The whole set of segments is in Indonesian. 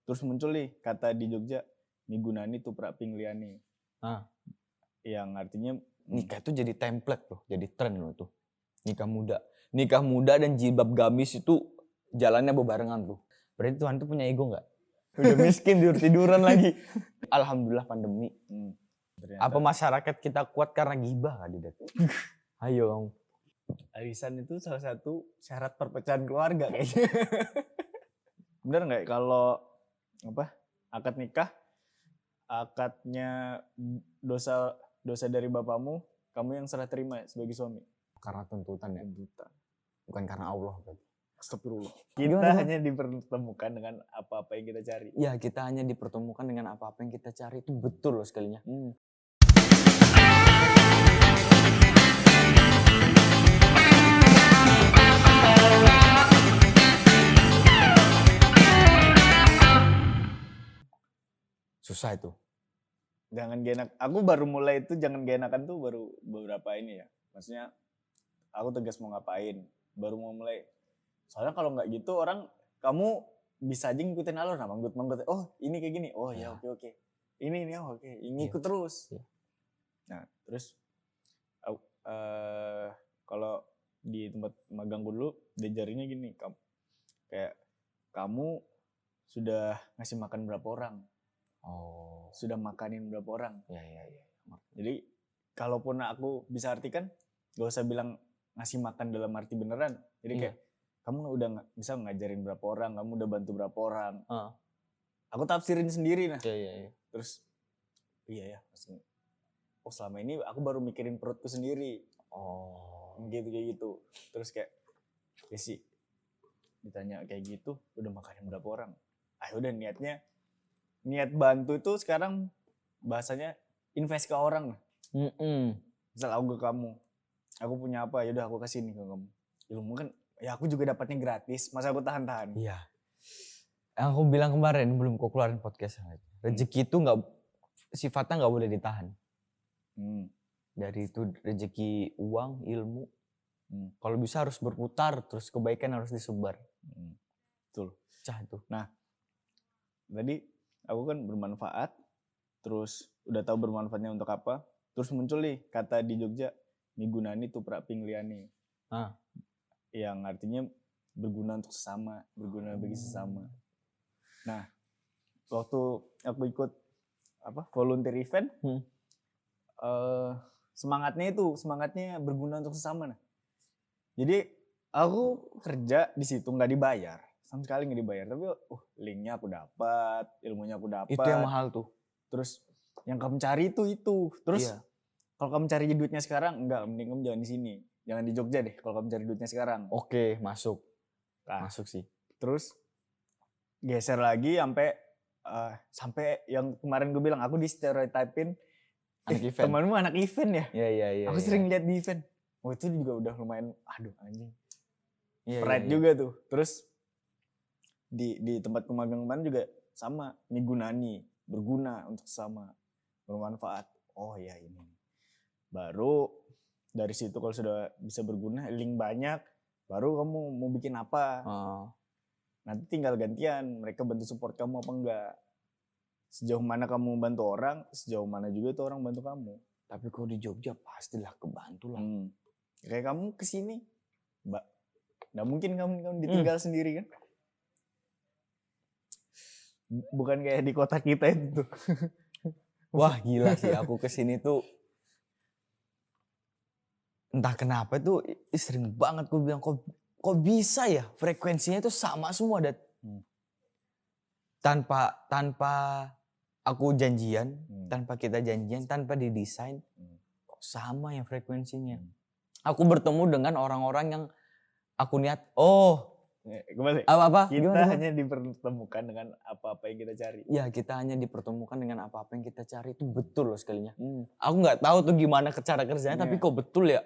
Terus muncul nih kata di Jogja, migunani tuprak pingliani. Yang artinya Nikah itu jadi template loh, jadi tren loh tuh. Nikah muda dan jilbab gamis itu jalannya bebarengan tuh. Berarti Tuhan tuh punya ego nggak? Udah miskin tidur-tiduran lagi. Alhamdulillah pandemi. Apa masyarakat kita kuat karena gibah kali, Dad? Ayo kamu. Arisan itu salah satu syarat perpecahan keluarga kayaknya. Bener nggak kalau akad nikah, akadnya dosa dari bapakmu, kamu yang serah terima sebagai suami? Karena tuntutan ya? Tuntutan. Bukan karena Allah berarti. Astagfirullah. Kita hanya dipertemukan dengan apa-apa yang kita cari. Ya, kita hanya dipertemukan dengan apa-apa yang kita cari. Itu betul loh sekalinya. Susah itu. Jangan gak enak. Aku baru mulai itu jangan gak enakan tuh baru beberapa ini ya. Maksudnya aku tegas mau ngapain. Baru mau mulai. Soalnya kalau nggak gitu orang, kamu bisa aja ngikutin alur. Nah, manggut. Oh ini kayak gini. Oh ya oke. Ini oke. Ini ikut terus. Nah terus kalau di tempat magangku dulu diajarinnya gini. Kayak kamu sudah ngasih makan berapa orang. Sudah makanin berapa orang. Ya. Jadi kalaupun aku bisa artikan, gak usah bilang ngasih makan dalam arti beneran. Jadi kayak kamu udah bisa ngajarin berapa orang, kamu udah bantu berapa orang. Aku tafsirin sendiri nah. Iya. Terus iya ya. Oh selama ini aku baru mikirin perutku sendiri. Gitu. Terus kayak ya sih ditanya kayak gitu, udah makanin berapa orang? Udah niat bantu itu sekarang bahasanya invest ke orang. Misal aku ke kamu, aku punya apa, yaudah aku kasih nih ke kamu. Ilmu kan, ya aku juga dapatnya gratis, masa aku tahan-tahan. Iya. Yang aku bilang kemarin belum kau keluarin podcast. Rezeki itu sifatnya nggak boleh ditahan. Dari itu rezeki uang, ilmu. Kalau bisa harus berputar, terus kebaikan harus disebar. Betul. Cah itu. Nah, tadi aku kan bermanfaat, terus udah tahu bermanfaatnya untuk apa, terus muncul nih kata di Jogja, migunani tuprak pingliani. Yang artinya berguna untuk sesama, berguna bagi sesama. Nah, waktu aku ikut volunteer event, semangatnya berguna untuk sesama. Nah. Jadi aku kerja di situ nggak dibayar, sama sekali nggak dibayar, tapi linknya aku dapat, ilmunya aku dapat. Itu yang mahal tuh. Terus yang kamu cari itu. Terus kalau kamu cari duitnya sekarang, mending kamu jangan di sini, jangan di Jogja deh. Kalau kamu cari duitnya sekarang. Oke, masuk. Masuk sih. Terus geser lagi sampai yang kemarin gue bilang aku di stereotypin temanmu anak event ya. Iya. Aku sering lihat di event. Itu juga udah lumayan, anjing. Pride juga tuh. Terus di tempat magang kemarin juga sama, migunani, berguna untuk sesama, bermanfaat. Oh ya ini. Baru dari situ kalau sudah bisa berguna, link banyak, baru kamu mau bikin apa. Nanti tinggal gantian, mereka bantu support kamu apa enggak. Sejauh mana kamu bantu orang, sejauh mana juga itu orang bantu kamu. Tapi kalau di Jogja pastilah kebantu lah. Kayak kamu kesini, Mbak. Nggak mungkin kamu ditinggal sendiri kan? Bukan kayak di kota kita itu. Wah gila sih, aku kesini tuh entah kenapa tuh sering banget gue bilang kok bisa ya frekuensinya itu sama semua dan tanpa aku janjian, tanpa kita janjian, tanpa didesain, kok sama ya frekuensinya. Aku bertemu dengan orang-orang yang aku niat, kita hanya dipertemukan dengan apa-apa yang kita cari. Ya, kita hanya dipertemukan dengan apa-apa yang kita cari, itu betul loh sekalinya. Aku nggak tahu tuh gimana cara kerjanya, tapi kok betul ya.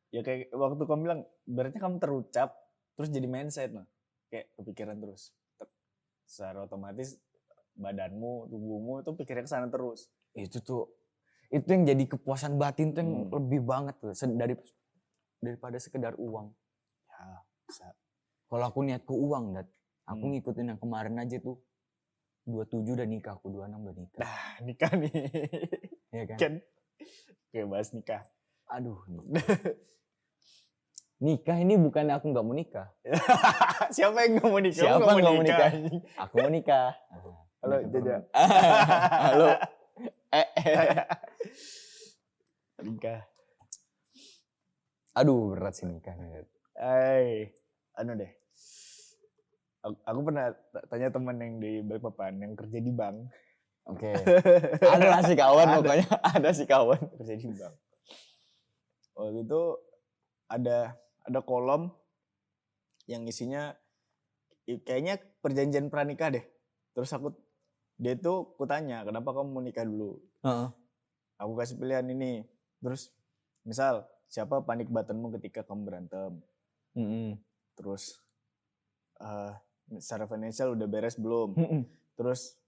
Ya kayak waktu kamu bilang, berarti kamu terucap, terus jadi mindset nah. Kayak kepikiran terus. Secara otomatis badanmu, tubuhmu itu pikirnya kesana terus. Itu yang jadi kepuasan batin tuh yang lebih banget tuh daripada sekedar uang. Ya, bisa. Kalau aku niat ke uang, aku ngikutin yang kemarin aja tuh. 27 udah nikah, aku 26 udah nikah. Nah, nikah nih. Iya kan? Kan. Oke, bahas nikah. Aduh. Nikah ini bukan aku nggak mau nikah. Siapa yang nggak mau nikah? Siapa Lu nggak mau nikah? anjing. Aku mau nikah. Halo, Nikah Jaja. Halo. Nikah. Aduh, berat sih nikah. Anu deh. Aku pernah tanya teman yang di Balikpapan yang kerja di bank. Oke. Ada lah si kawan Ada. pokoknya. Ada si kawan. Kerja di bank. Waktu itu ada kolom yang isinya kayaknya perjanjian pranikah deh. Terus dia tuh kutanya, kenapa kamu mau nikah dulu? Heeh. Aku kasih pilihan ini. Terus misal siapa panik buttonmu ketika kamu berantem? Terus secara financial udah beres belum? Terus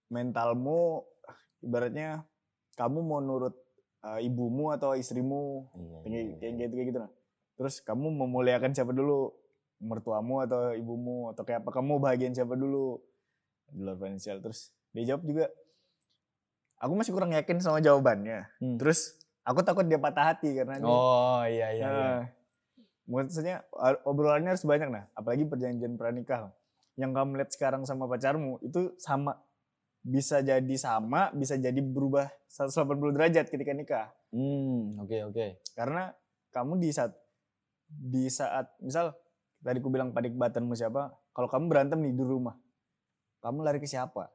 mentalmu ibaratnya kamu mau nurut ibumu atau istrimu? Kayak gitu nah. Terus kamu memuliakan siapa dulu? Mertuamu atau ibumu? Atau kayak apa? Kamu bahagian siapa dulu? Di luar financial. Terus dia jawab juga, aku masih kurang yakin sama jawabannya. Terus aku takut dia patah hati karena Iya. Maksudnya obrolannya harus banyak nah. Apalagi perjanjian pranikah. Yang kamu lihat sekarang sama pacarmu itu sama. Bisa jadi sama, bisa jadi berubah 180 derajat ketika nikah. Oke. Karena kamu di saat misal tadi aku bilang panik buttonmu siapa, kalau kamu berantem nih di rumah, kamu lari ke siapa?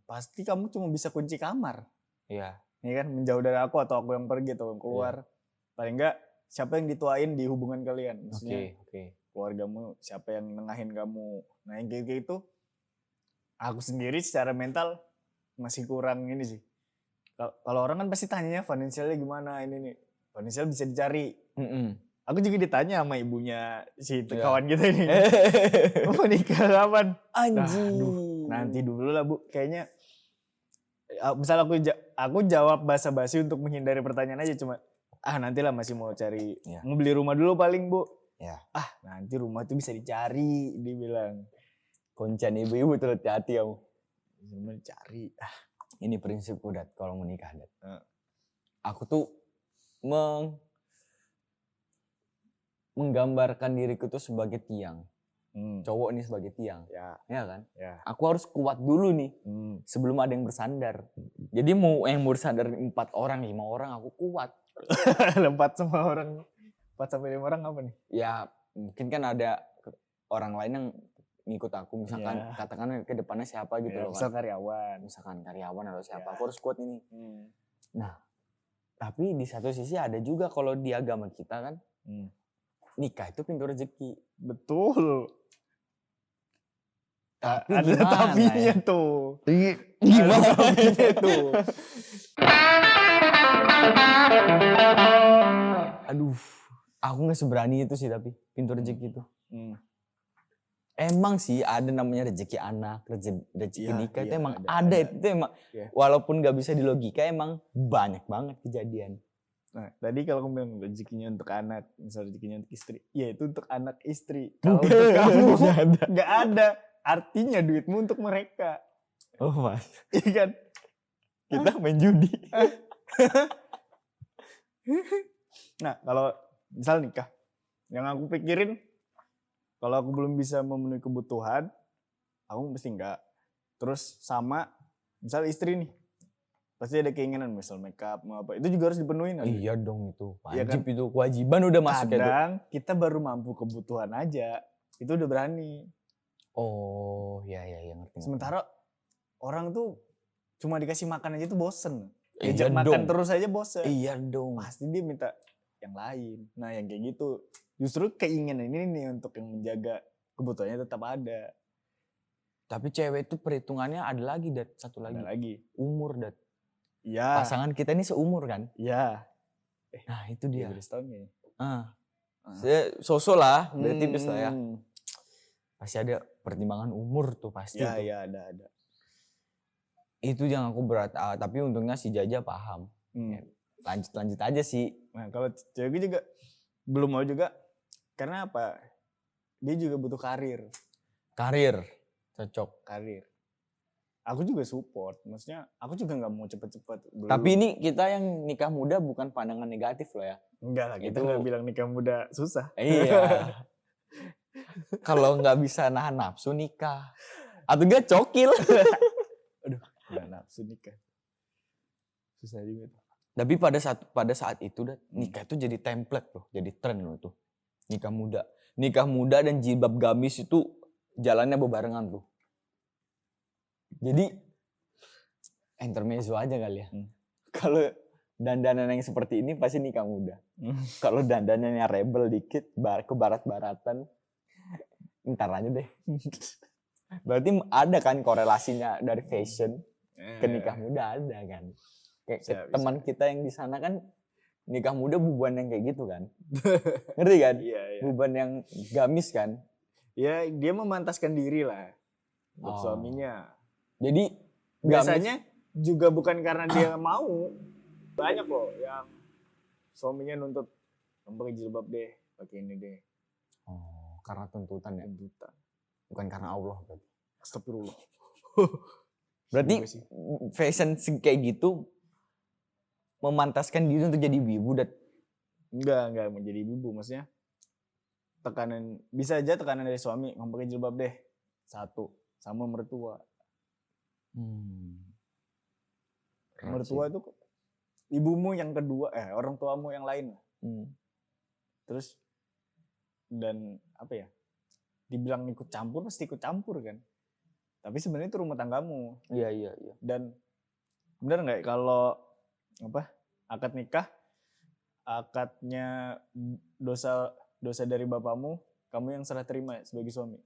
Pasti kamu cuma bisa kunci kamar. Iya. Ya kan, menjauh dari aku atau aku yang pergi atau yang keluar. Paling enggak siapa yang dituain di hubungan kalian. Maksudnya keluargamu, siapa yang nengahin kamu. Nah yang kayak gitu, aku sendiri secara mental masih kurang ini sih. Kalau orang kan pasti tanyanya financialnya gimana ini nih. Financial bisa dicari. Aku juga ditanya sama ibunya si kawan kita ini. Mau nikah kapan? Anjing. Nanti dulu lah Bu. Kayaknya misal aku jawab basa-basi untuk menghindari pertanyaan aja cuma nantilah masih mau cari mau beli rumah dulu paling Bu. Nanti rumah tuh bisa dicari dia bilang. Kuncian ibu-ibu tuh hati-hati kamu. Sebenarnya cari. Ini prinsipku Dat kalau mau nikah Dat. Aku tuh menggambarkan diriku tuh sebagai tiang. Cowok nih sebagai tiang. Ya kan? Ya. Aku harus kuat dulu nih. Sebelum ada yang bersandar. Jadi mau yang bersandar 4 orang, 5 orang aku kuat. 4 sama orang. 4 sampai 5 orang apa nih? Ya, mungkin kan ada orang lain yang ngikut aku misalkan katakan ke depannya siapa gitu loh kan. Misalkan karyawan atau siapa. Aku harus kuat ini. Nah, tapi di satu sisi ada juga kalau di agama kita kan nikah itu pintu rezeki. Betul. Tapi ada tapinya tuh. Gimana tapinya tuh? Aduh, aku nggak seberani itu sih tapi pintu rezeki itu. Emang sih ada namanya rezeki anak, rezeki nikah itu emang ada. Itu emang walaupun nggak bisa dilogika emang banyak banget kejadian. Nah, tadi kalau kamu bilang rezekinya untuk anak, misalnya rezekinya untuk istri, ya itu untuk anak istri. Kalau untuk kamu nggak ada, artinya duitmu untuk mereka. Oh mas, iya kan? Kita main judi. Nah, kalau misal nikah, yang aku pikirin, kalau aku belum bisa memenuhi kebutuhan, aku mesti enggak. Terus sama, misal istri nih, pasti ada keinginan misal makeup mau apa itu juga harus dipenuhin. Iya dong itu wajib itu kewajiban udah masuk. Kadang kita baru mampu kebutuhan aja itu udah berani. Oh ya ngerti. Sementara orang tuh cuma dikasih makan aja tuh bosen. Iya makan terus aja bosen. Iya dong. Pasti dia minta yang lain. Nah yang kayak gitu justru keinginan ini nih untuk yang menjaga kebutuhannya tetap ada. Tapi cewek itu perhitungannya ada lagi satu lagi. Ada lagi. Umur Dat. Iya. Pasangan kita ini seumur kan? Iya. Nah itu dia. 12 tahun kayaknya. Sosok lah, udah tipis lah ya. Pasti ada pertimbangan umur tuh pasti. Iya ada. Itu yang aku berat, tapi untungnya si Jaja paham. Lanjut aja sih. Nah kalau cewek juga belum mau juga, karena apa? Dia juga butuh karir. Karir, cocok. Karir. aku juga support. Maksudnya aku juga nggak mau cepet-cepet. Tapi ini kita yang nikah muda bukan pandangan negatif loh ya. enggak lah, kita itu- nggak bilang nikah muda susah. Iya. Kalau nggak bisa nahan nafsu nikah. Atau enggak cokil. Nggak nafsu nikah. Susah juga tuh. Tapi pada saat itu nikah itu jadi template loh, jadi tren loh tuh. Nikah muda. Nikah muda dan jilbab gamis itu jalannya bebarengan tuh. Jadi intermezzo aja kali ya. Kalau dandanan yang seperti ini pasti nikah muda. Kalau dandanannya rebel dikit, ke barat-baratan, ntar aja deh. Berarti ada kan korelasinya dari fashion ke nikah muda, ada kan. Kayak Bisa. teman kita yang di sana kan nikah muda buban yang kayak gitu kan. Ngerti kan? Iya, iya. Buban yang gamis kan. Ya dia memantaskan diri lah buat Oh. suaminya. Jadi Biasanya juga bukan karena dia mau. Banyak loh yang suaminya nuntut, kamu pakai jilbab deh, pakai ini deh. Oh, karena tuntutan ya. Tuntutan. Bukan karena Allah berarti. Astagfirullah. Berarti Juga sih. fashion kayak gitu memantaskan diri untuk jadi wibu dan Enggak menjadi ibu. Maksudnya tekanan, bisa aja tekanan dari suami, kamu pakai jilbab deh. Satu, sama mertua. Mertua itu ibumu yang kedua, orang tuamu yang lain. Terus dan apa ya? Dibilang ikut campur pasti ikut campur kan. Tapi sebenarnya itu rumah tanggamu. Iya. Dan benar nggak kalau apa akad nikah, akadnya dosa dari bapakmu, kamu yang serah terima sebagai suami.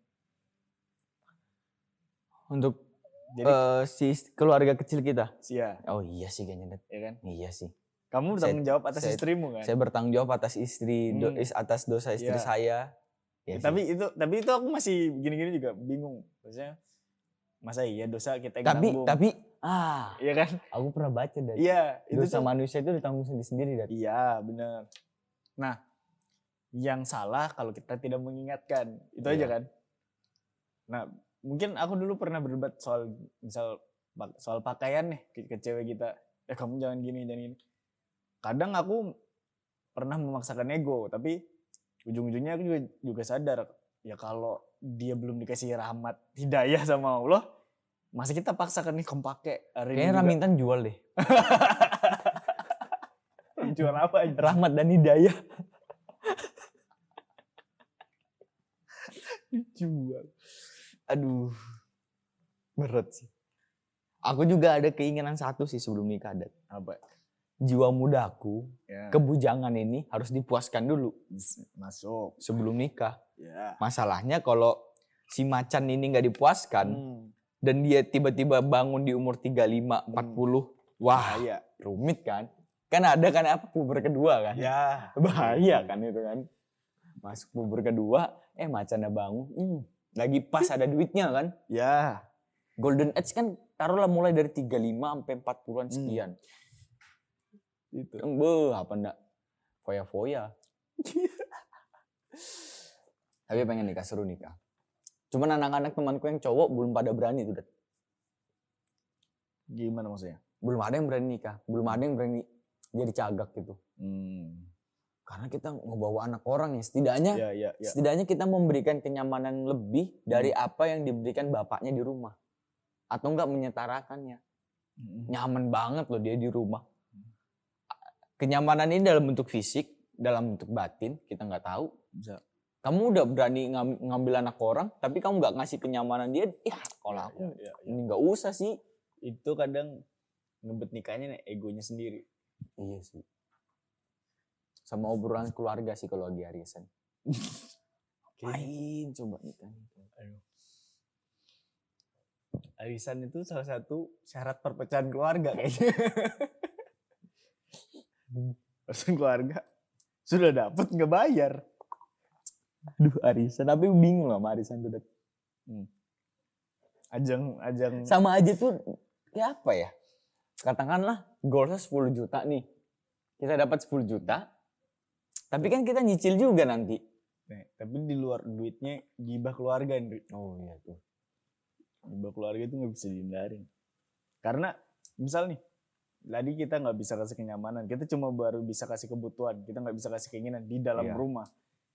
Untuk Jadi si keluarga kecil kita. sia, Oh iya sih kayaknya. ya kan? Iya sih. Kamu bertanggung jawab atas istrimu kan? Saya bertanggung jawab atas istri, atas dosa istri Iya. saya. Ya, tapi itu aku masih gini-gini juga bingung. Maksudnya masa iya dosa kita yang nanggung? tapi Iya kan? aku pernah baca dari Iya, itu dosa tuh. manusia itu ditanggung sendiri dari. Iya, benar. Nah, yang salah kalau kita tidak mengingatkan. Itu aja Iya. kan? Nah, mungkin aku dulu pernah berdebat soal pakaian nih ke cewek kita. Kamu jangan gini. Kadang aku pernah memaksakan ego, tapi ujung-ujungnya aku juga sadar ya kalau dia belum dikasih rahmat hidayah sama Allah, masa kita paksakan nih kamu pakai hari ini Kayaknya juga. Raminten jual deh. Jual apa aja? Rahmat dan hidayah. Jual. Aduh. Berat sih. Aku juga ada keinginan satu sih sebelum nikah, Dat. Apa? Jiwa mudaku, Ya. kebujangan ini harus dipuaskan dulu Masuk. sebelum nikah. Ya. Masalahnya kalau si macan ini nggak dipuaskan dan dia tiba-tiba bangun di umur 35, 40, wah, Bahaya. rumit kan? Kan ada kan apa puber kedua kan? Ya. Bahaya kan itu kan. Masuk puber kedua, macannya bangun, lagi pas ada duitnya kan? Ya. Golden age kan taruhlah mulai dari 35 sampai 40-an sekian. Itu. Apa enggak? Foya-foya. Tapi pengen nikah, seru nikah. Cuman anak-anak temanku yang cowok belum pada berani tuh, Dat. Gimana maksudnya? Belum ada yang berani nikah, belum ada yang berani jadi cagak gitu. Karena kita ngebawa anak orang ya, Ya. setidaknya kita memberikan kenyamanan lebih dari apa yang diberikan bapaknya di rumah. Atau enggak menyetarakannya. Nyaman banget loh dia di rumah. Kenyamanan ini dalam bentuk fisik, dalam bentuk batin, kita nggak tahu. Bisa. Kamu udah berani ngambil anak orang, tapi kamu nggak ngasih kenyamanan dia, kalau aku ini nggak usah sih. Itu kadang ngebet nikahnya nih, egonya sendiri. Iya sih. Sama obrolan keluarga sih kalau lagi arisan. Ngapain coba nikah? Arisan itu salah satu syarat perpecahan keluarga kayaknya. Arisan keluarga sudah dapat nggak bayar. Aduh arisan, tapi bingung lah sama arisan tuh. Ajang. Sama aja tuh kayak apa ya? Katakanlah goalnya 10 juta nih. Kita dapat 10 juta. Tapi kan kita nyicil juga nanti. Tapi di luar duitnya gibah keluarga, Andri. Oh iya tuh. Gibah keluarga itu nggak bisa dihindarin. Karena misal nih, tadi kita nggak bisa kasih kenyamanan, kita cuma baru bisa kasih kebutuhan, kita nggak bisa kasih keinginan di dalam Iya. rumah.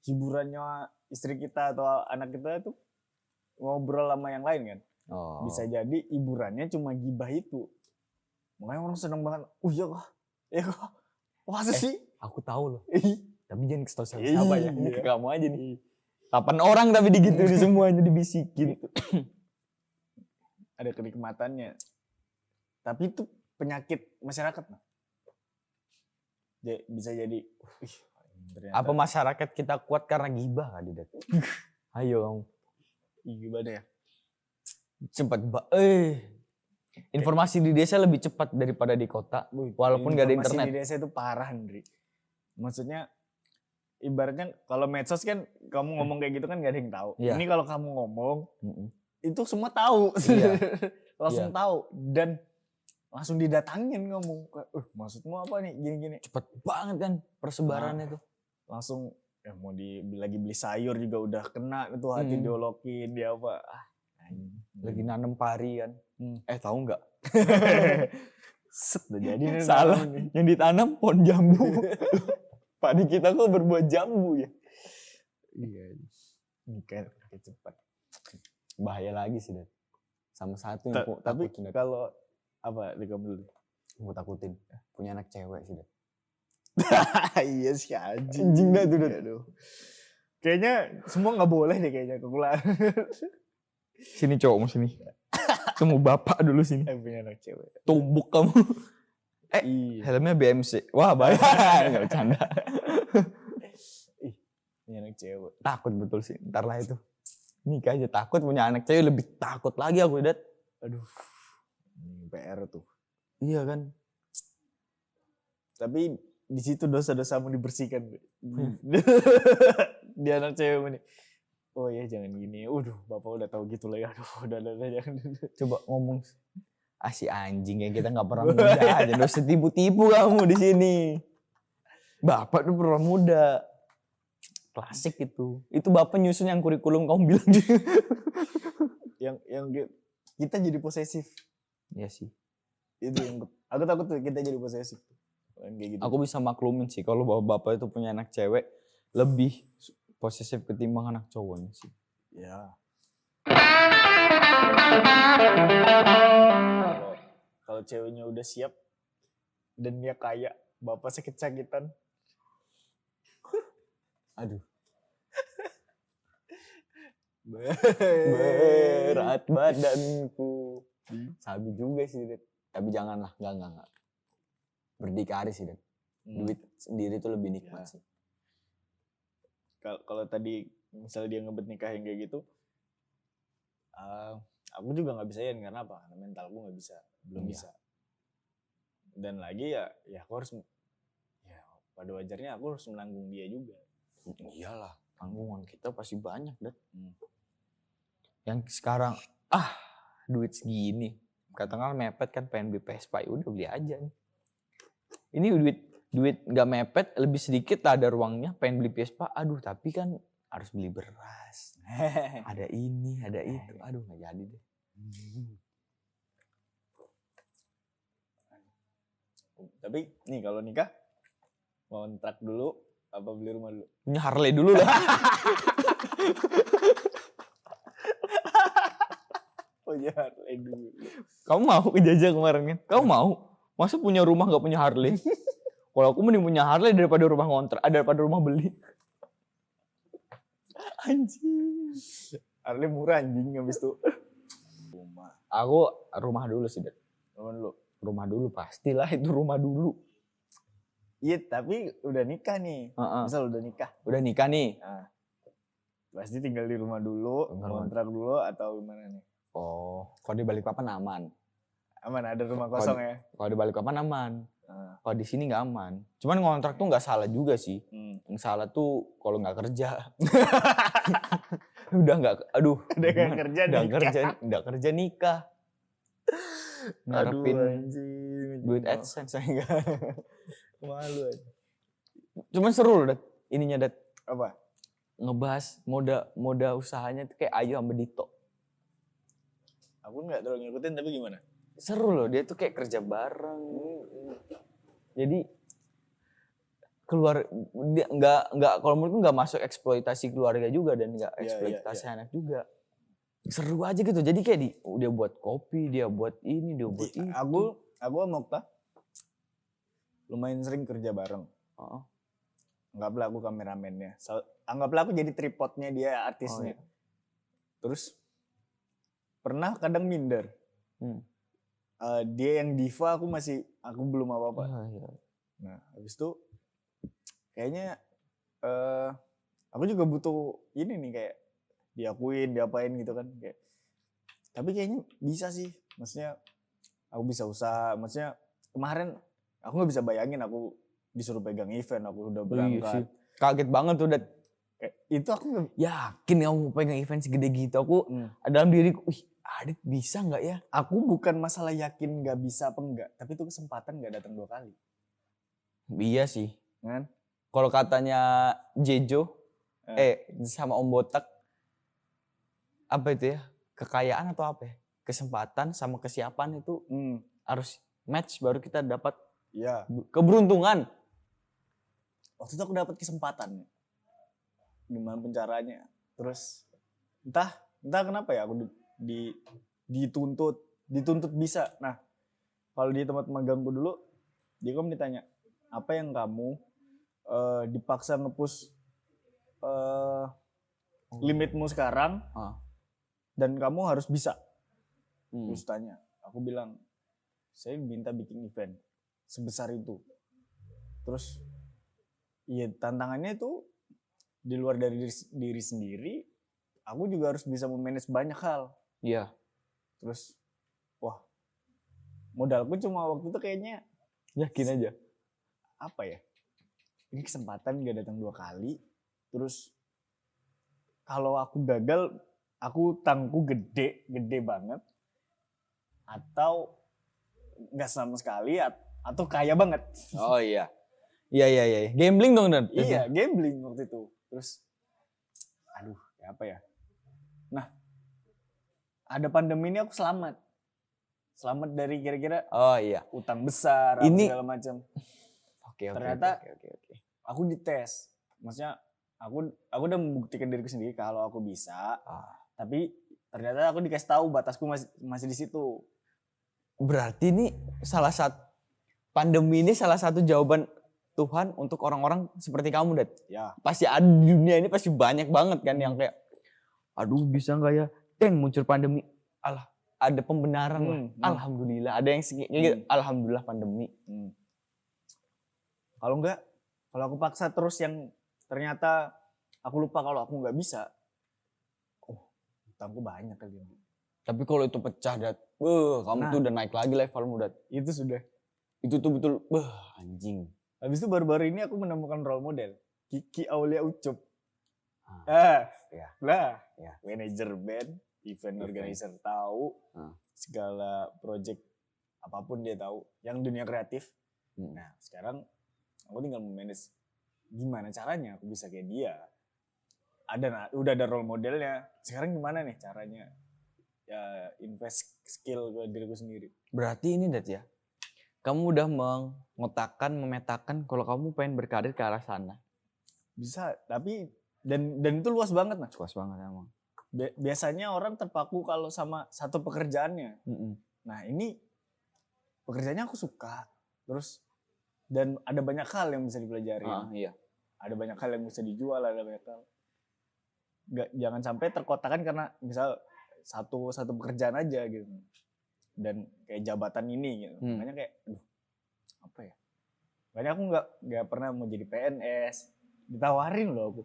Hiburannya istri kita atau anak kita itu ngobrol sama yang lain kan. Oh. Bisa jadi hiburannya cuma gibah itu. Makanya orang seneng banget. Iya kah? Iya kah? Masa sih? Aku tahu loh. Ih, Tapi jangan kasih tau siapa ya. Ini Iya. ke kamu aja nih. 8 orang tapi digituin semuanya dibisikin. ada kenikmatannya. Tapi itu penyakit masyarakat. Nah. Bisa jadi. Ternyata. Apa masyarakat kita kuat karena gibah kali, Det? Ayo kamu. Gimana ya? Cepat informasi di desa lebih cepat daripada di kota. Walaupun gak ada Informasi internet. di desa itu parah, Andri. Maksudnya ibaratnya kalau medsos kan kamu ngomong kayak gitu kan gak ada yang tahu. Iya. Ini kalau kamu ngomong itu semua tahu. Iya. Langsung Iya. tahu dan langsung didatangin kamu. Maksudmu apa nih? Gini-gini. Cepet banget kan persebarannya tuh. Langsung mau lagi beli sayur juga udah kena itu hati diolokin dia apa. Lagi nanem pari kan. Tahu nggak? Set udah jadi Salah. Yang ditanam pohon jambu. Padi kita kok berbuah jambu ya. Iya. Kayak cepat. Bahaya lagi sih, Det. Sama satu yang aku Tapi takutin, Det. kalau apa di kamu dulu? Aku takutin punya anak cewek sih, Det. Iya sih anjing. Anjing dah tuh, Det. Aduh. Kayaknya semua nggak boleh deh kayaknya kekulaan. Sini cowokmu sini. Temu bapak dulu sini. Punya anak cewek. Tumbuk kamu. Iya. Helmnya BMC. Wah, bahaya. Enggak bercanda. Punya anak cewek. Takut betul sih. Ntar lah itu. Nikah aja takut, punya anak cewek lebih takut lagi aku, Det. Aduh. Ini PR tuh. Iya kan? Tapi di situ dosa-dosamu dibersihkan. Di anak cewek ini. Oh ya jangan gini. Bapak udah tahu gitu lah ya. Udah jangan. Coba ngomong. Si anjing kayak kita nggak pernah muda aja. Udah setipu-tipu kamu di sini. Bapak tuh pernah muda. Klasik itu. Itu bapak nyusun yang kurikulum kamu bilang. yang kita jadi posesif. Iya sih. Itu yang aku takut tuh kita jadi posesif. Kayak gitu. Aku bisa maklumin sih kalau bapak itu punya anak cewek lebih posesif ketimbang anak cowoknya sih. Ya. Kalau ceweknya udah siap dan dia kaya, bapak sakit-sakitan. Aduh. Berat badanku. Sabi juga sih, Det. Tapi janganlah, enggak. Berdikari sih, Det. Duit sendiri tuh lebih nikmat sih. Kalau tadi misalnya dia ngebet nikah yang kayak gitu, aku juga nggak bisa ya karena apa? Karena mentalku nggak bisa, belum bisa. Dan lagi ya aku harus, ya pada wajarnya aku harus menanggung dia juga. Iyalah, tanggungan kita pasti banyak, Det. Yang sekarang duit segini, katakanlah mepet kan pengen beli Vespa, udah beli aja nih. Ini duit nggak mepet, lebih sedikit ada ruangnya pengen beli Vespa, tapi kan harus beli beras. Ada ini, ada itu. Aduh, nggak jadi deh. Tapi nih kalau nikah mau kontrak dulu apa beli rumah dulu? Punya Harley dulu lah. Punya Harley dulu. Kamu mau ke Jajah kemarin kan? Kamu mau? Masa punya rumah nggak punya Harley? Kalau aku mending punya Harley daripada rumah kontrak, daripada rumah beli. Anjing. Harley murah anjing habis itu. Rumah. Aku rumah dulu sih, Det. Rumah dulu. Rumah dulu pastilah itu rumah dulu. Iya, tapi udah nikah nih. Misal udah nikah. Udah nikah nih. Nah, pasti tinggal di rumah dulu, kontrak dulu atau gimana nih? Oh, kalau di Balikpapan aman. Aman, ada rumah kosong ya? Kalau di Balikpapan aman. Kalau di sini nggak aman. Cuman ngontrak tuh nggak salah juga sih. Yang salah tuh kalau nggak kerja. Udah nggak kerja nikah. Ngarepin duit AdSense saya enggak. Malu aja. Cuman seru loh, Det. Ininya, Det. Aku nggak terlalu ngikutin, tapi gimana? Seru loh, dia tuh kayak kerja bareng. Jadi keluar dia nggak kalau menurutku nggak masuk eksploitasi keluarga juga dan nggak eksploitasi anak juga. Seru aja gitu. Jadi kayak dia buat kopi, dia buat ini, dia buat itu. Aku sama Okta lumayan sering kerja bareng. Anggaplah aku kameramennya. Anggaplah aku jadi tripodnya dia artisnya. Terus pernah kadang minder. Dia yang diva, aku belum apa-apa. Nah, habis itu kayaknya aku juga butuh ini nih, kayak diakuin, diapain gitu kan, kayak. Tapi kayaknya bisa sih, maksudnya aku bisa usaha, maksudnya kemarin aku nggak bisa bayangin aku disuruh pegang event, aku udah berangkat. Kaget banget tuh, Dat. Itu aku nggak yakin kamu mau pegang event segede gitu. Aku dalam diriku, Adit bisa nggak ya? Aku bukan masalah yakin nggak bisa apa enggak, tapi itu kesempatan nggak datang 2 kali. Iya sih. Kan? Kalau katanya Jejo, sama Om Botak, apa itu ya? Kekayaan atau apa ya? Kesempatan sama kesiapan itu harus match baru kita dapat keberuntungan. Waktu itu aku dapat kesempatan. Gimana pencaranya? Terus entah kenapa ya aku dituntut bisa. Nah, kalau di tempat magangku dulu, dia kan ditanya, apa yang kamu dipaksa nge-push limitmu sekarang dan kamu harus bisa. Terus tanya, aku bilang, saya minta bikin event sebesar itu. Terus iya, tantangannya itu di luar dari diri sendiri, aku juga harus bisa memanage banyak hal. Iya. Terus wah, modalku cuma waktu itu kayaknya yakin aja. Apa ya? Ini kesempatan gak datang 2 kali. Terus kalau aku gagal, aku utangku gede banget. Atau gak sama sekali, atau kaya banget. Oh iya. Iya. Gambling dong, Dan. Iya, gambling waktu itu. Terus aduh, apa ya? Nah, ada pandemi ini aku selamat dari kira-kira utang besar, ini segala macam. Ternyata aku dites, maksudnya aku udah membuktikan diriku sendiri kalau aku bisa, tapi ternyata aku dikasih tahu batasku masih di situ. Berarti ini pandemi ini salah satu jawaban Tuhan untuk orang-orang seperti kamu, Dat. Ya. Pasti ada di dunia ini, pasti banyak banget kan yang kayak, aduh bisa nggak ya? Muncul pandemi, ada pembenaran lah. Alhamdulillah. Ada yang gitu, alhamdulillah pandemi. Kalau enggak, kalau aku paksa terus yang ternyata aku lupa kalau aku nggak bisa, utangku banyak kali. Tapi kalau itu pecah, Dat, kamu tuh udah naik lagi levelmu, Dat. Itu sudah. Itu tuh betul, anjing. Habis itu baru-baru ini aku menemukan role model, Kiki Aulia Ucup. Manajer band, event organizer tahu, segala project apapun dia tahu, yang dunia kreatif. Nah, sekarang aku tinggal memanage gimana caranya aku bisa kayak dia. Udah ada role modelnya. Sekarang gimana nih caranya ya invest skill ke diriku sendiri. Berarti ini, Dat, ya. Kamu udah memetakan kalau kamu pengen berkarir ke arah sana. Bisa, tapi dan itu luas banget, nah. Luas banget emang. Biasanya orang terpaku kalau sama satu pekerjaannya. Nah, ini pekerjaannya aku suka. Terus dan ada banyak hal yang bisa dipelajari. Iya. Ada banyak hal yang bisa dijual, ada banyak hal. Jangan sampai terkotakan karena misal satu pekerjaan aja gitu. Dan kayak jabatan ini gitu. Makanya kayak apa ya? Makanya aku nggak pernah mau jadi PNS. Ditawarin loh aku.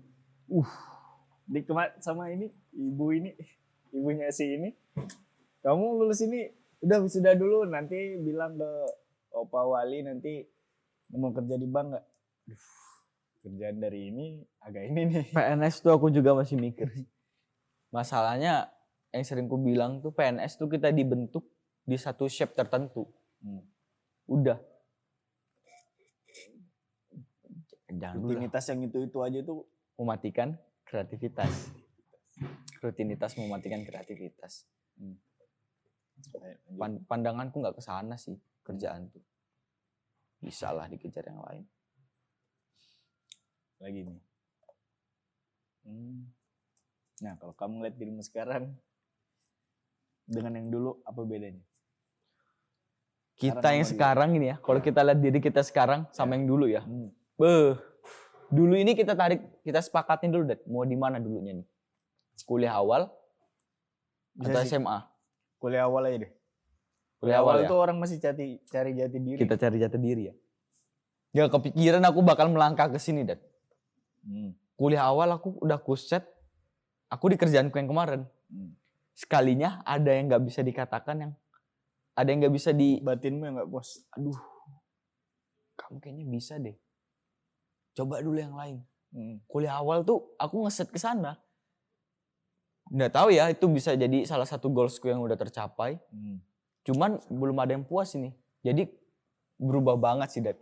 Sama ini ibunya si ini. Kamu lulus ini udah wisuda dulu, nanti bilang ke Opa Wali nanti mau kerja di bank nggak? Kerjaan dari ini agak ini nih. PNS tuh aku juga masih mikir. Masalahnya yang sering ku bilang tuh PNS tuh kita dibentuk di satu shape tertentu. Udah. Jangan rutinitas yang itu aja tuh mematikan kreativitas. Rutinitas mematikan kreativitas. Pandanganku nggak ke sana sih kerjaan tuh. Bisa lah dikejar yang lain. Lagi nih. Nah, kalau kamu lihat dirimu sekarang dengan yang dulu apa bedanya? Kita yang sekarang ini ya, kalau kita lihat diri kita sekarang sama yang dulu ya. Dulu ini kita sepakatin dulu deh, mau di mana dulunya nih? Kuliah awal atau SMA? Kuliah awal aja deh. Kuliah awal ya? Itu orang masih cari jati diri. Kita cari jati diri ya. Ya kepikiran aku bakal melangkah ke sini, Dad. Kuliah awal aku udah kuset, aku di kerjaanku yang kemarin. Sekalinya ada yang nggak bisa dikatakan, yang ada yang nggak bisa di batinmu yang nggak puas. Aduh, kamu kayaknya bisa deh. Coba dulu yang lain. Kuliah awal tuh aku ngeset ke sana. Nggak tahu ya, itu bisa jadi salah satu goalsku yang udah tercapai. Cuman belum ada yang puas ini. Jadi berubah banget sih, Dad.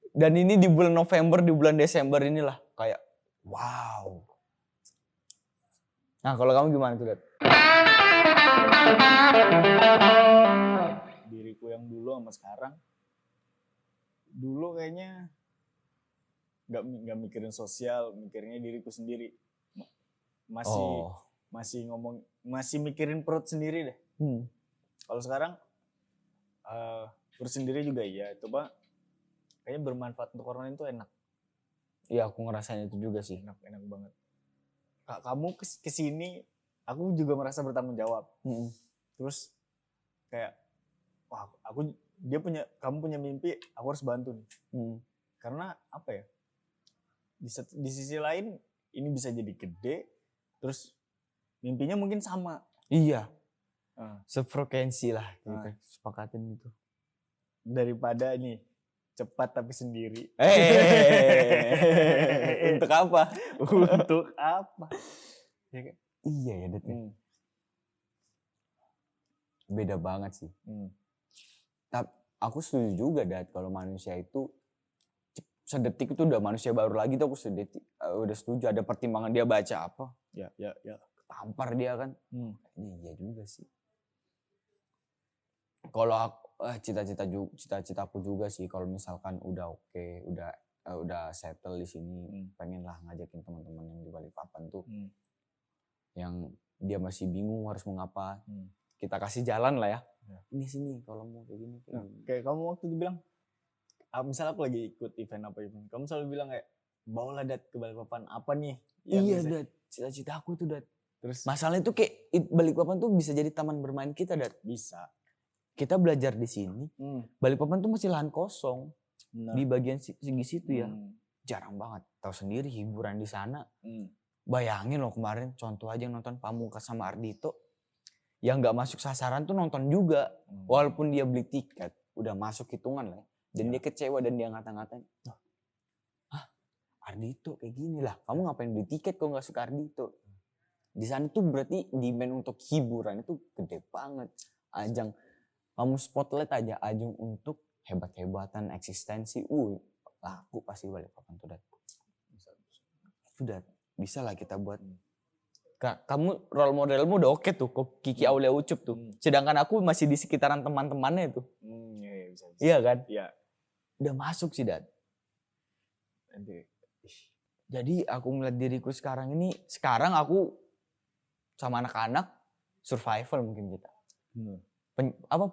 Dan ini di bulan November, di bulan Desember inilah kayak wow. Nah, kalau kamu gimana tuh, Dad? Diriku yang dulu sama sekarang. Dulu kayaknya nggak mikirin sosial, mikirnya diriku sendiri. Masih mikirin perut sendiri deh. Kalau sekarang perut sendiri juga iya, coba kayaknya bermanfaat untuk orang lain tuh enak. Iya, aku ngerasain itu juga sih. Enak banget. Kamu kesini, aku juga merasa bertanggung jawab. Terus kayak, wah, kamu punya mimpi, aku harus bantu nih. Karena apa ya? Di sisi lain ini bisa jadi gede, terus mimpinya mungkin sama. Iya. Sefrekuensi lah kita sepakatin itu. Daripada nih cepat tapi sendiri. Untuk apa? Untuk apa? Iya ya, Dad. Beda banget sih. Tapi aku setuju juga, Dad, kalau manusia itu sedetik itu udah manusia baru lagi tuh, aku udah setuju. Ada pertimbangan dia baca apa. Ya. Tampar dia kan. Iya juga sih. Kalau cita-citaku juga sih, kalau misalkan udah oke, udah settle di sini, pengen lah ngajakin teman-teman yang di Balikpapan tuh, yang dia masih bingung harus mengapa, kita kasih jalan lah ya. Ini sini kalau mau kayak gini. Kayak kamu waktu itu bilang, misalnya aku lagi ikut event, kamu selalu bilang kayak, bawalah Dad ke Balikpapan, apa nih? Iya, Dad, cita-cita aku tuh, Dad. Terus masalahnya tuh kayak Balikpapan tuh bisa jadi taman bermain kita, Dad. Bisa. Kita belajar di sini. Balikpapan tuh masih lahan kosong. Benar. Di bagian segi situ ya. Jarang banget. Tahu sendiri hiburan di sana. Bayangin loh kemarin contoh aja nonton Pamungkas sama Ardhito. Yang gak masuk sasaran tuh nonton juga. Walaupun dia beli tiket. Udah masuk hitungan lah. Dan dia kecewa dan dia ngata-ngatain. Ardhito kayak gini lah. Kamu ngapain beli tiket kalau gak suka Ardhito? Di sana tuh berarti demand untuk hiburan itu gede banget. Ajang. Kamu spotlight aja ajang untuk hebat-hebatan eksistensi, laku pasti Balikpapan tuh, Dad. Sudah bisa lah kita buat. Kamu role modelmu udah oke tuh, Kiki Aulia Ucup tuh. Sedangkan aku masih di sekitaran teman-temannya tuh. Bisa. Iya kan? Iya. Udah masuk sih, Dad. Jadi aku melihat diriku sekarang ini, sekarang aku sama anak-anak survival mungkin kita.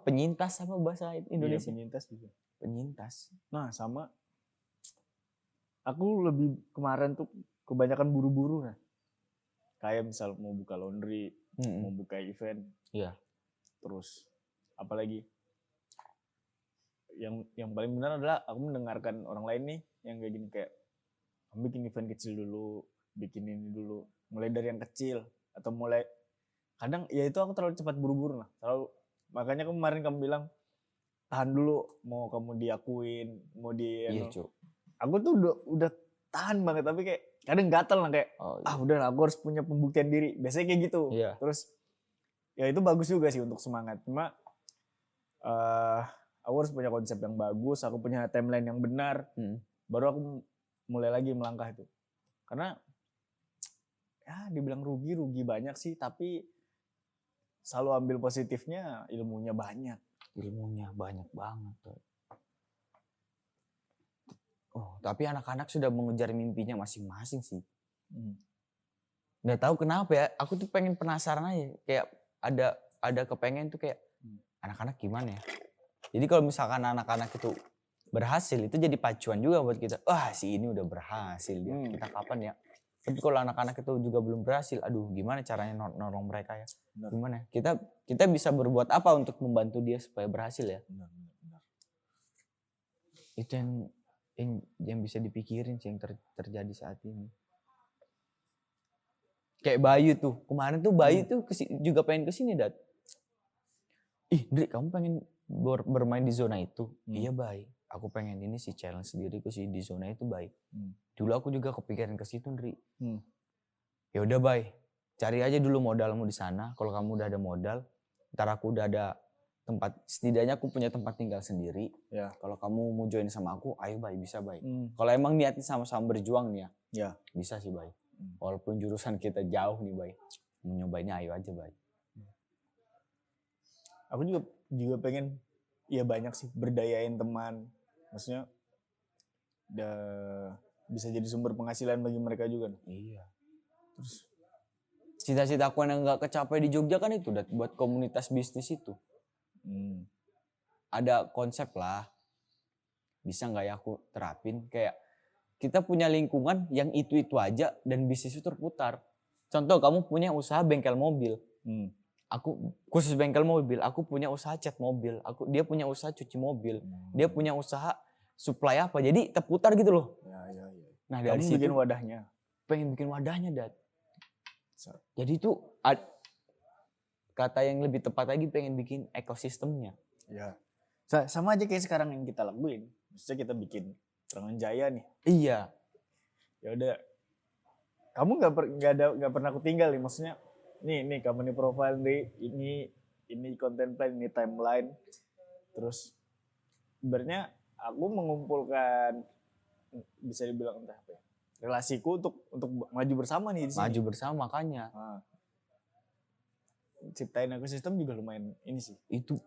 Penyintas apa bahasa Indonesia? Iya, penyintas juga. Penyintas. Nah, sama aku lebih kemarin tuh kebanyakan buru-buru nah. Kayak misal mau buka laundry, mau buka event. Iya. Terus apalagi yang paling benar adalah aku mendengarkan orang lain nih yang kayak gini, kayak bikin event kecil dulu, bikin ini dulu, mulai dari yang kecil atau mulai kadang ya itu aku terlalu cepat buru-buru lah, makanya kemarin kamu bilang tahan dulu, mau kamu diakuin, mau aku tuh udah tahan banget, tapi kayak kadang gatel lah kayak udah lah, aku harus punya pembuktian diri, biasanya kayak gitu. Terus ya itu bagus juga sih untuk semangat, cuma aku harus punya konsep yang bagus, aku punya timeline yang benar, baru aku mulai lagi melangkah itu. Karena ya dibilang rugi banyak sih, tapi selalu ambil positifnya, ilmunya banyak. Ilmunya banyak banget tuh. Oh, tapi anak-anak sudah mengejar mimpinya masing-masing sih. Nggak tahu kenapa ya, aku tuh pengen penasaran aja. Kayak ada kepengen tuh kayak anak-anak gimana ya. Jadi kalau misalkan anak-anak itu berhasil, itu jadi pacuan juga buat kita. Wah, si ini udah berhasil ya. Kita kapan ya? Tapi kalau anak-anak itu juga belum berhasil, aduh gimana caranya nolong mereka ya? Benar. Gimana? Kita bisa berbuat apa untuk membantu dia supaya berhasil ya? Benar. Itu yang bisa dipikirin sih yang terjadi saat ini. Kayak Bayu tuh, kemarin tuh Bayu tuh juga pengen kesini, Dat. Ih, Dri, kamu pengen bermain di zona itu? Iya, Bay. Aku pengen ini sih challenge diriku sih di zona itu, Bay. Dulu aku juga kepikiran ke situ, Dri. Ya udah, Bay. Cari aja dulu modalmu di sana. Kalau kamu udah ada modal, ntar aku udah ada tempat, setidaknya aku punya tempat tinggal sendiri. Ya. Kalau kamu mau join sama aku, ayo, Bay, bisa, Bay. Kalau emang niatnya sama-sama berjuang nih ya, bisa sih, Bay. Walaupun jurusan kita jauh nih, Bay. Mau nyobainnya ayo aja, Bay. Aku juga pengen, ya banyak sih, berdayain teman. Maksudnya bisa jadi sumber penghasilan bagi mereka juga. Iya. Terus cita-cita aku yang nggak kecapai di Jogja kan itu, Dat, buat komunitas bisnis itu. Ada konsep lah. Bisa nggak ya aku terapin? Kayak kita punya lingkungan yang itu aja dan bisnis itu terputar. Contoh kamu punya usaha bengkel mobil. Aku khusus bengkel mobil, aku punya usaha cat mobil, dia punya usaha cuci mobil, dia punya usaha supply apa. Jadi terputar gitu loh. Ya. Nah, dari situ bikin wadahnya. Pengen bikin wadahnya, Dat. Jadi itu kata yang lebih tepat lagi, pengen bikin ekosistemnya. Ya. Sama aja kayak sekarang yang kita lakuin. Maksudnya kita bikin Serangan Jaya nih. Iya. Ya udah. Kamu nggak pernah aku tinggal nih, maksudnya nih company profile nih, ini content plan, ini timeline. Terus sebenarnya aku mengumpulkan, bisa dibilang entah apa ya, relasiku untuk maju bersama nih di sini. Maju bersama makanya. Ciptain ekosistem juga lumayan ini sih. Itu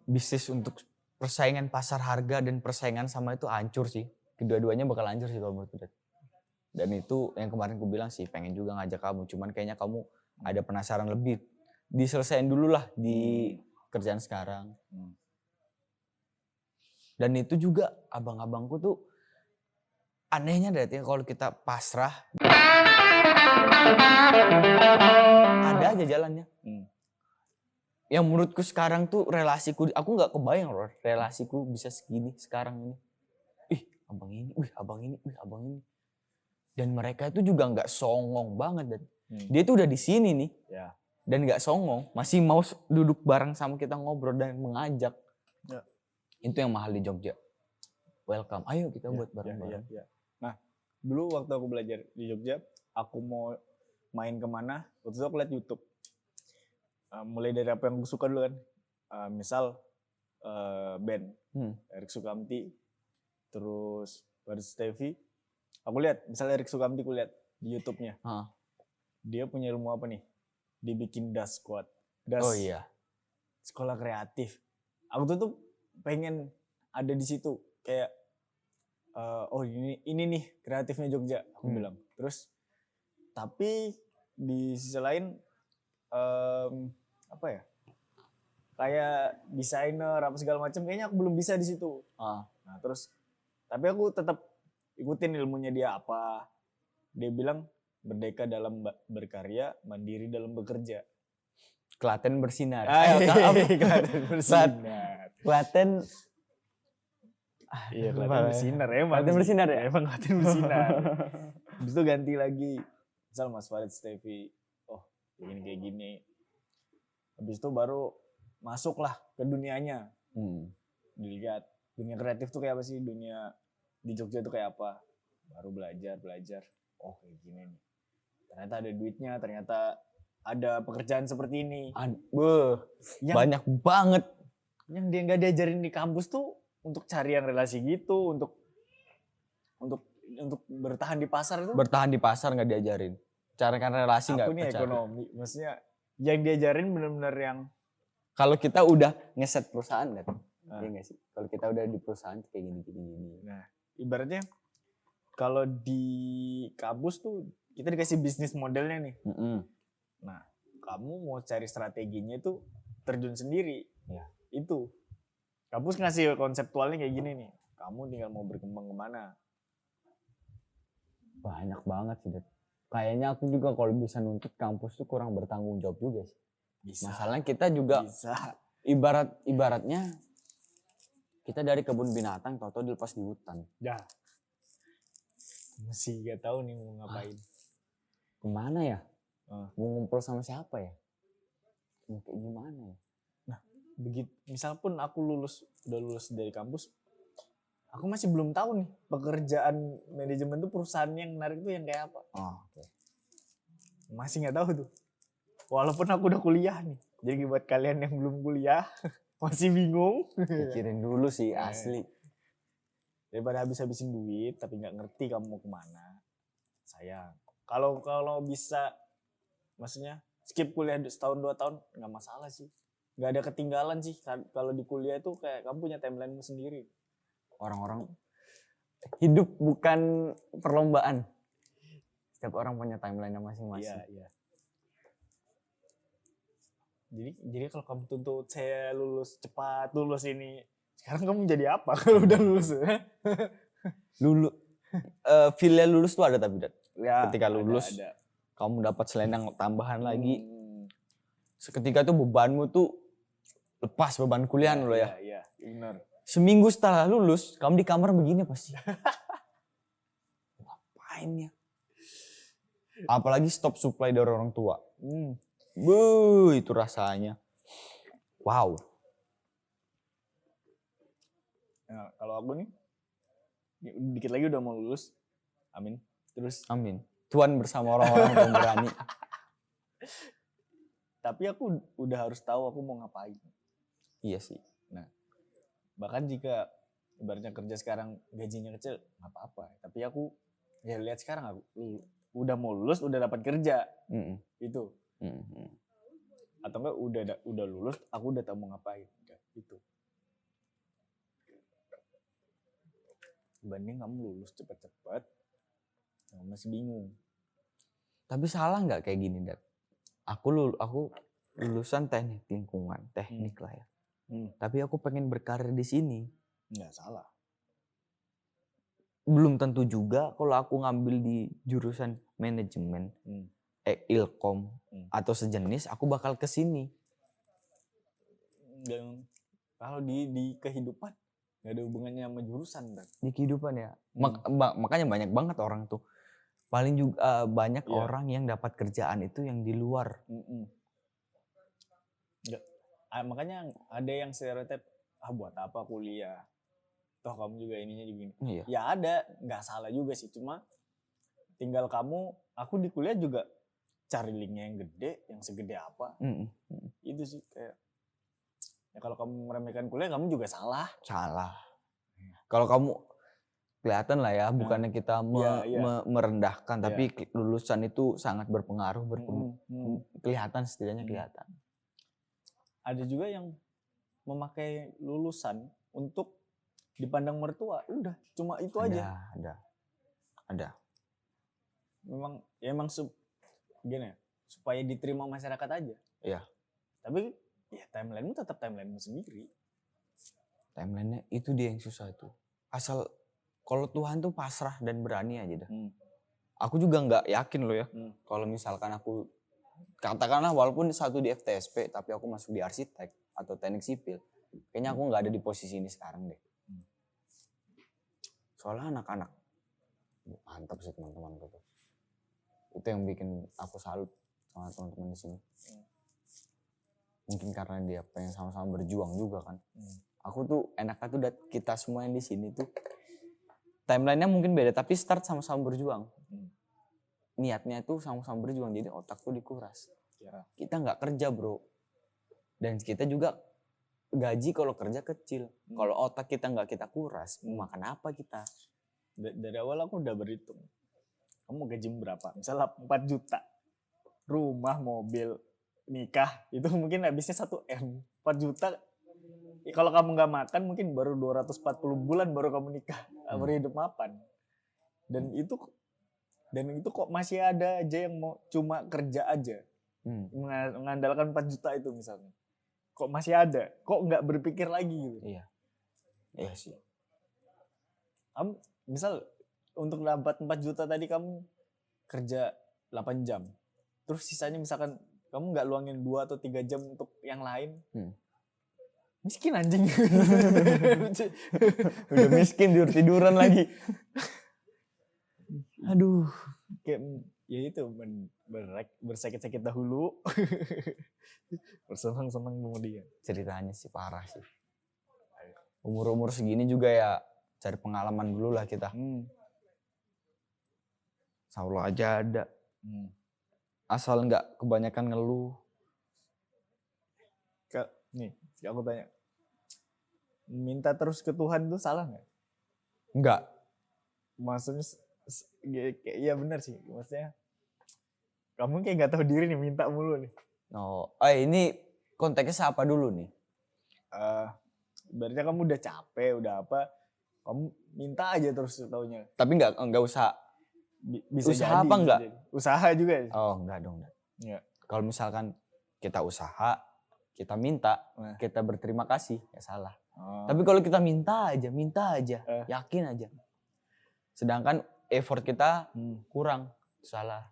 bisnis untuk persaingan pasar harga dan persaingan sama itu hancur sih. Kedua-duanya bakal hancur sih kalau menurutku. Dan itu yang kemarin aku bilang sih, pengen juga ngajak kamu. Cuman kayaknya kamu ada penasaran lebih. Diselesain dulu lah di kerjaan sekarang. Dan itu juga abang-abangku tuh anehnya deh, kalau kita pasrah ada aja jalannya. Yang menurutku sekarang tuh relasiku, aku nggak kebayang loh relasiku bisa segini sekarang ini. Abang ini, abang ini, abang ini. Dan mereka itu juga nggak songong banget, dan dia tuh udah di sini nih, dan nggak songong, masih mau duduk bareng sama kita ngobrol dan mengajak. Itu yang mahal di Jogja. Welcome, ayo kita buat bareng-bareng. Nah, dulu waktu aku belajar di Jogja, aku mau main kemana, waktu itu aku lihat YouTube. Mulai dari apa yang aku suka dulu kan, misal band, Erik Sukamti, terus Baris Stevi. Aku lihat, misalnya Erik Sukamti, aku lihat di YouTube-nya. Dia punya ilmu apa nih? Dia bikin Das Squad. Oh iya. Sekolah kreatif. Aku tuh pengen ada di situ. Kayak, ini nih kreatifnya Jogja, aku bilang. Terus, tapi di sisi lain, apa ya? Kayak desainer, apa segala macam, kayaknya aku belum bisa di situ. Nah, terus, tapi aku tetap ikutin ilmunya dia apa. Dia bilang merdeka dalam berkarya, mandiri dalam bekerja. Klaten bersinar. Klaten bersinar. Klaten. Iya, Klaten bersinar emang. Klaten bersinar ya? Emang Klaten bersinar. Habis itu ganti lagi. Misal Mas Farid Stevi. Oh, kayak gini. Habis itu baru masuklah ke dunianya. Dilihat dunia kreatif tuh kayak apa sih, dunia di Jogja itu kayak apa, baru belajar. Oh, kayak gini nih, ternyata ada duitnya, ternyata ada pekerjaan seperti ini. Banyak banget yang dia nggak diajarin di kampus tuh, untuk cari yang relasi gitu, untuk bertahan di pasar itu. Bertahan di pasar nggak diajarin, carikan relasi nggak. Aku nih ekonomi, maksudnya Yang diajarin benar-benar yang Kalau kita udah ngeset perusahaan kan? Ah. Iya nggak sih? Kalau kita udah di perusahaan kayak gini. nah, ibaratnya kalau di kampus tuh kita dikasih bisnis modelnya nih. Nah, kamu mau cari strateginya tuh terjun sendiri. Ya. Itu. Kampus ngasih konseptualnya kayak gini nih. Kamu tinggal mau berkembang kemana. Banyak banget sih, Det. Kayaknya aku juga kalau bisa nuntut kampus tuh kurang bertanggung jawab juga sih. Bisa. Masalahnya kita juga Bisa. ibaratnya kita dari kebun binatang tau-tau dilepas di hutan. Dah. Masih gak tahu nih mau ngapain. Kemana ya? Ah. Mau ngumpul sama siapa ya? Mau kayak gimana ya? Begitu, misal pun aku udah lulus dari kampus, aku masih belum tahu nih pekerjaan manajemen tuh perusahaan yang menarik tuh yang kayak apa. Oh, oke. Masih nggak tahu tuh. Walaupun aku udah kuliah nih. Jadi buat kalian yang belum kuliah masih bingung. Pikirin dulu sih asli. Daripada habis-habisin duit tapi nggak ngerti kamu mau kemana. Sayang. Kalau bisa, maksudnya skip kuliah setahun 2 tahun nggak masalah sih. Nggak ada ketinggalan sih. Kalau di kuliah itu kayak kamu punya timeline-mu sendiri. Orang-orang hidup bukan perlombaan. Setiap orang punya timeline masing-masing. Iya. Jadi kalau kamu tuntut saya lulus cepat, lulus ini, sekarang kamu jadi apa kalau udah lulus? Feel-nya lulus tuh ada tapi Dat. Ya, Ketika lulus, ada. kamu dapat selendang tambahan lagi. Seketika tuh bebanmu tuh lepas, beban kuliah lo ya. Iya, benar. Seminggu setelah lulus, kamu di kamar begini pasti. Ngapain ya? Apalagi stop supply dari orang tua. Itu rasanya. Wow. Nah, kalau aku nih, dikit lagi udah mau lulus. Amin. Terus. Amin. Tuhan bersama orang-orang pemberani. Tapi aku udah harus tahu aku mau ngapain. Iya sih. Nah, bahkan jika ibaratnya kerja sekarang gajinya kecil, nggak apa-apa. Tapi aku ya lihat sekarang aku udah mau lulus, udah dapat kerja. Itu. Atau enggak udah lulus, aku udah tahu mau ngapain. Udah, itu. Dibanding kamu lulus cepet-cepet, kamu masih bingung. Tapi salah nggak kayak gini, Dat? Aku lulusan teknik lingkungan, teknik lah ya. Tapi aku pengen berkarir di sini. Nggak salah. Belum tentu juga kalau aku ngambil di jurusan manajemen, ilkom atau sejenis, aku bakal ke sini. Kalau di kehidupan nggak ada hubungannya sama jurusan, kan? Di kehidupan ya. Makanya banyak banget orang tuh. Paling juga banyak orang yang dapat kerjaan itu yang di luar. Makanya ada yang stereotip, buat apa kuliah? Toh kamu juga ininya begini. Iya. Ya ada, nggak salah juga sih. Cuma tinggal aku di kuliah juga cari linknya yang gede, yang segede apa. Itu sih kayak, ya kalau kamu meremehkan kuliah, kamu juga salah. Salah. Kalau kamu kelihatan lah ya, bukannya kita merendahkan, tapi lulusan itu sangat berpengaruh, kelihatan setidaknya kelihatan. Ada juga yang memakai lulusan untuk dipandang mertua, udah cuma itu aja. Ada. Memang gini ya, supaya diterima masyarakat aja. Iya. Tapi ya timeline-mu tetap timeline-mu sendiri. Timeline-nya itu dia yang susah itu. Asal kalau Tuhan tuh pasrah dan berani aja dah. Aku juga nggak yakin loh ya. Kalau misalkan aku katakanlah walaupun satu di FTSP tapi aku masuk di arsitek atau teknik sipil, kayaknya aku nggak ada di posisi ini sekarang deh. Soalnya anak-anak mantap sih teman-temanku tuh. Itu yang bikin aku salut sama teman-teman di sini. Mungkin karena dia pengen sama-sama berjuang juga kan. Aku tuh enaknya tuh kita semua yang di sini tuh timelinenya mungkin beda tapi start sama-sama berjuang. Niatnya tuh sama-sama berjuang, jadi otak tuh dikuras. Kita nggak kerja bro, dan kita juga gaji kalau kerja kecil. Kalau otak kita nggak kita kuras, mau makan apa kita? Dari awal aku udah berhitung, kamu gaji berapa? Misalnya 4 juta, rumah, mobil, nikah itu mungkin habisnya 1 M, 4 juta. Kalau kamu nggak makan mungkin baru 240 bulan baru kamu nikah, baru hidup mapan. Dan itu kok masih ada aja yang mau cuma kerja aja. Mengandalkan 4 juta itu misalnya. Kok masih ada? Kok nggak berpikir lagi gitu? Iya. Iya sih. Kamu misal untuk dapat 4 juta tadi kamu kerja 8 jam. Terus sisanya misalkan kamu nggak luangin 2 atau 3 jam untuk yang lain. Miskin anjing. Udah miskin tiduran lagi. Aduh. Kayak ya itu bersakit-sakit dahulu. Bersenang-senang kemudian. Ceritanya sih parah sih. Umur-umur segini juga ya cari pengalaman dulu lah kita. Insya Allah aja ada. Asal nggak kebanyakan ngeluh. Nih, aku tanya. Minta terus ke Tuhan itu salah nggak? Enggak. Maksudnya, iya benar sih. Maksudnya, kamu kayak nggak tahu diri nih, minta mulu nih. Oh, ini konteksnya apa dulu nih? Berarti kamu udah capek, udah apa? Kamu minta aja terus taunya. Tapi nggak usah. Bisa usaha jadi, apa enggak? Usaha juga ya? Oh, enggak dong. Enggak. Kalau misalkan kita usaha, kita minta, kita berterima kasih, ya salah. Tapi kalau kita minta aja, yakin aja. Sedangkan effort kita kurang, salah.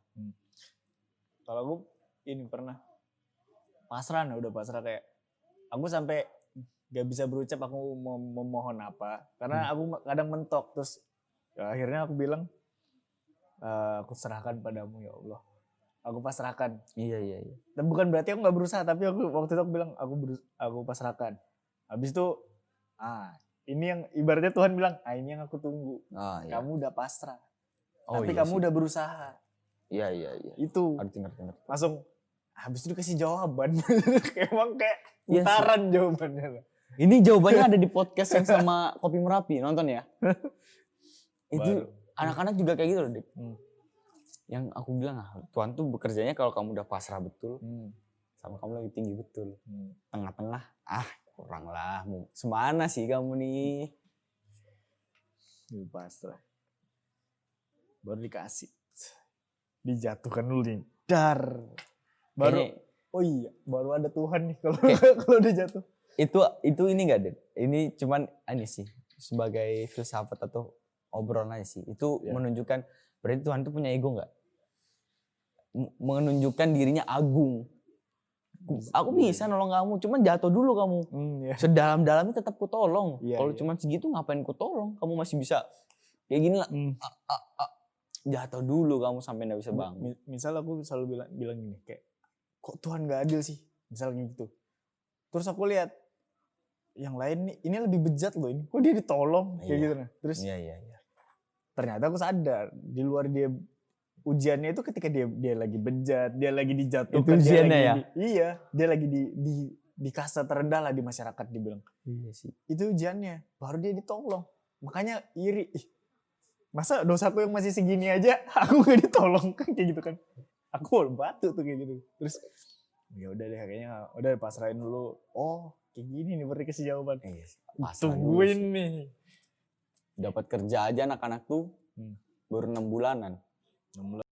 Kalau aku ini pernah pasrah, udah pasrah kayak aku sampai gak bisa berucap aku mau memohon apa, karena aku kadang mentok. Terus ya, akhirnya aku bilang aku serahkan padamu ya Allah, aku pasrahkan. Iya. Dan bukan berarti aku nggak berusaha, tapi aku waktu itu aku bilang aku pasrahkan. Habis itu ini yang ibaratnya Tuhan bilang, ini yang aku tunggu. Iya. Kamu udah pasrah, Oh, tapi iya kamu sih. udah berusaha. Iya. Itu Ngerti. langsung habis itu dikasih jawaban. Emang kayak Iya putaran jawabannya. Ini jawabannya ada di podcast yang sama Kopi Merapi, nonton ya. Itu anak-anak juga kayak gitu loh, Dik. Yang aku bilang, Tuhan tuh bekerjanya kalau kamu udah pasrah betul, sama kamu lagi tinggi betul. Tengah-tengah, kurang lah. Semana sih kamu nih? Pasrah. Baru dikasih. Dijatuhkan dulu nih. Dar. Baru, baru ada Tuhan nih kalau udah jatuh. Itu ini enggak, Dek? Ini cuman ini sih, sebagai filsafat atau obrolan aja sih. Itu menunjukkan, berarti Tuhan tuh punya ego enggak? Menunjukkan dirinya agung. Aku bisa nolong kamu, cuman jatuh dulu kamu. Sedalam-dalamnya tetap ku tolong. Kalau cuman segitu ngapain ku tolong? Kamu masih bisa kayak gini lah. Jatuh dulu kamu sampai enggak bisa bangun. Misal aku selalu bilang gini, kayak kok Tuhan gak adil sih? Misalnya gitu. Terus aku lihat yang lain nih, ini lebih bejat loh ini. Kok dia ditolong kayak gitu nah. Terus Iya. Ternyata aku sadar di luar dia ujiannya itu ketika dia lagi bejat, dia lagi dijatuhkan, itu ujiannya ya? Dia lagi di kasta terendah lah di masyarakat dibilang. Iya sih. Itu ujiannya, baru dia ditolong. Makanya iri. Masa dosaku yang masih segini aja aku gak ditolong kan kayak gitu kan. Aku batu tuh kayak gitu. Terus ya udah deh kayaknya udah pasrahin dulu. Oh, kayak gini nih berarti kasih jawaban. Tungguin nih. Dapat kerja aja anak-anak tuh baru 6 bulanan.